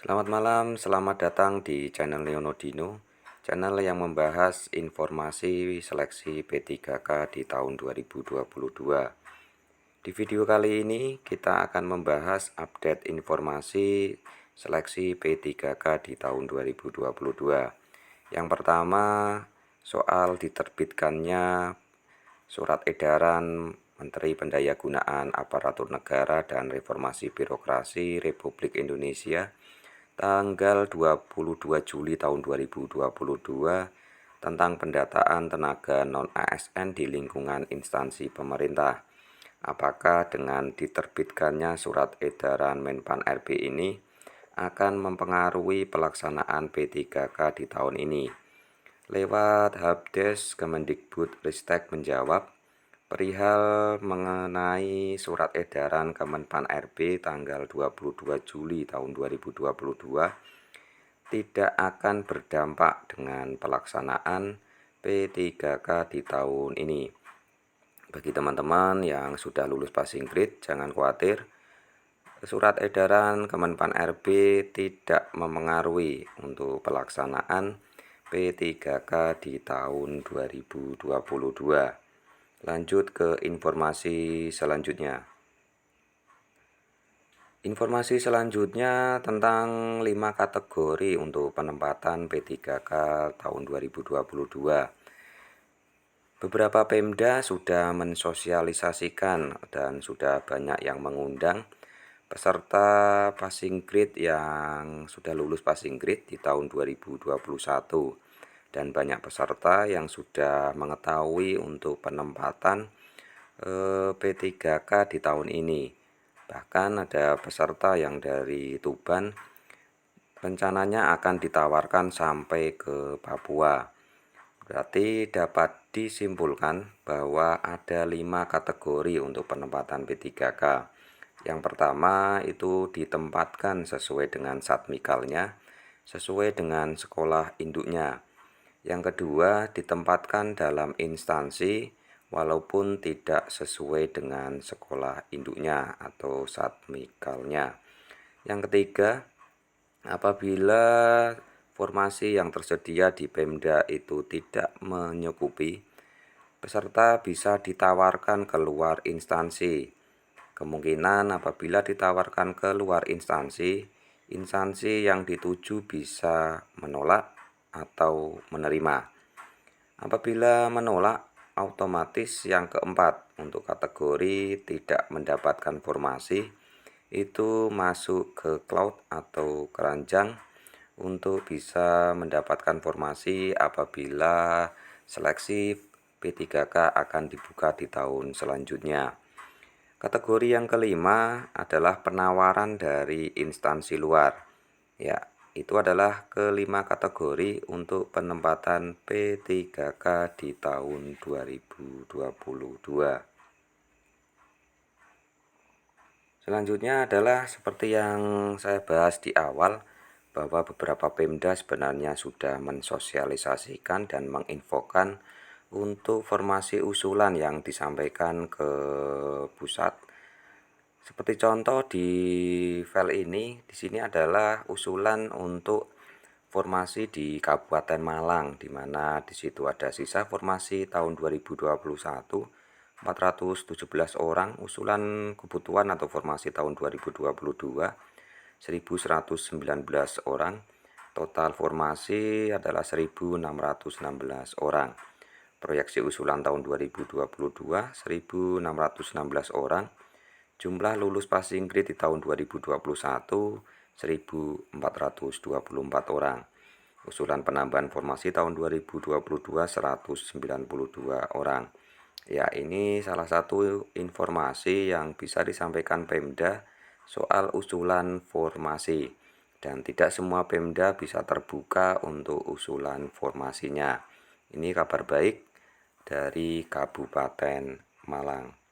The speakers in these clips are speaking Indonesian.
Selamat malam, selamat datang di channel Leonodino, channel yang membahas informasi seleksi P3K di tahun 2022. Di video kali ini kita akan membahas update informasi seleksi P3K di tahun 2022. Yang pertama, soal diterbitkannya Surat Edaran Menteri Pendayagunaan Aparatur Negara dan Reformasi Birokrasi Republik Indonesia tanggal 22 Juli tahun 2022 tentang pendataan tenaga non-ASN di lingkungan instansi pemerintah. Apakah dengan diterbitkannya surat edaran Menpan RB ini akan mempengaruhi pelaksanaan P3K di tahun ini? Lewat Helpdesk Kemendikbudristek menjawab, perihal mengenai surat edaran Kemenpan RB tanggal 22 Juli tahun 2022 tidak akan berdampak dengan pelaksanaan P3K di tahun ini. Bagi teman-teman yang sudah lulus passing grade, jangan khawatir. Surat edaran Kemenpan RB tidak memengaruhi untuk pelaksanaan P3K di tahun 2022. Lanjut ke informasi selanjutnya. Informasi selanjutnya tentang 5 kategori untuk penempatan P3K tahun 2022. Beberapa Pemda sudah mensosialisasikan dan sudah banyak yang mengundang peserta passing grade yang sudah lulus passing grade di tahun 2021 dan banyak peserta yang sudah mengetahui untuk penempatan P3K di tahun ini. Bahkan ada peserta yang dari Tuban rencananya akan ditawarkan sampai ke Papua. Berarti dapat disimpulkan bahwa ada 5 kategori untuk penempatan P3K. Yang pertama itu ditempatkan sesuai dengan satmikalnya, sesuai dengan sekolah induknya. Yang kedua ditempatkan dalam instansi walaupun tidak sesuai dengan sekolah induknya atau satmikalnya. Yang ketiga, apabila formasi yang tersedia di Pemda itu tidak mencukupi, peserta bisa ditawarkan keluar instansi. Kemungkinan apabila ditawarkan keluar instansi, instansi yang dituju bisa menolak atau menerima. Apabila menolak, otomatis yang keempat untuk kategori tidak mendapatkan formasi itu masuk ke cloud atau keranjang untuk bisa mendapatkan formasi apabila seleksi P3K akan dibuka di tahun selanjutnya. Kategori yang kelima adalah penawaran dari instansi luar. Ya, itu adalah kelima kategori untuk penempatan P3K di tahun 2022. Selanjutnya adalah seperti yang saya bahas di awal, bahwa beberapa Pemda sebenarnya sudah mensosialisasikan dan menginfokan untuk formasi usulan yang disampaikan ke pusat. Seperti contoh di file ini, di sini adalah usulan untuk formasi di Kabupaten Malang, di mana di situ ada sisa formasi tahun 2021 417 orang, usulan kebutuhan atau formasi tahun 2022 1119 orang, total formasi adalah 1616 orang. Proyeksi usulan tahun 2022 1616 orang. Jumlah lulus passing grade di tahun 2021 1424 orang. Usulan penambahan formasi tahun 2022 192 orang. Ya, ini salah satu informasi yang bisa disampaikan Pemda soal usulan formasi. Dan tidak semua Pemda bisa terbuka untuk usulan formasinya. Ini kabar baik dari Kabupaten Malang.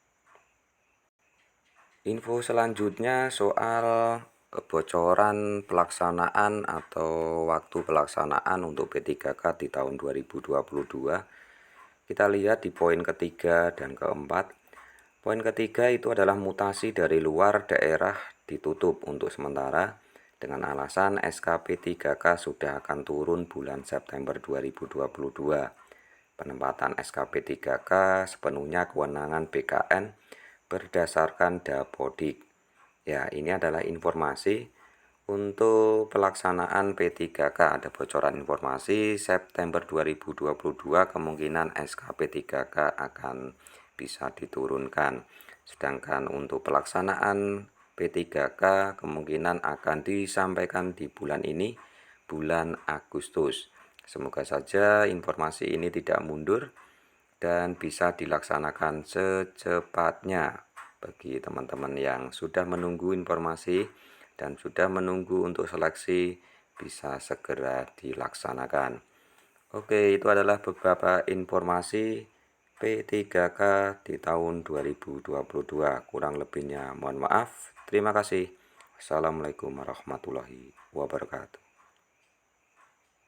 Info selanjutnya soal bocoran pelaksanaan atau waktu pelaksanaan untuk P3K di tahun 2022. Kita lihat di poin ketiga dan keempat. Poin ketiga itu adalah mutasi dari luar daerah ditutup untuk sementara dengan alasan SKP 3K sudah akan turun bulan September 2022. Penempatan SKP 3K sepenuhnya kewenangan BKN berdasarkan Dapodik. Ya, ini adalah informasi untuk pelaksanaan P3K. Ada bocoran informasi September 2022 kemungkinan SKP 3K akan bisa diturunkan. Sedangkan untuk pelaksanaan P3K kemungkinan akan disampaikan di bulan ini, bulan Agustus. Semoga saja informasi ini tidak mundur dan bisa dilaksanakan secepatnya. Bagi teman-teman yang sudah menunggu informasi dan sudah menunggu untuk seleksi, bisa segera dilaksanakan. Oke, itu adalah beberapa informasi P3K di tahun 2022. Kurang lebihnya mohon maaf. Terima kasih. Wassalamualaikum warahmatullahi wabarakatuh.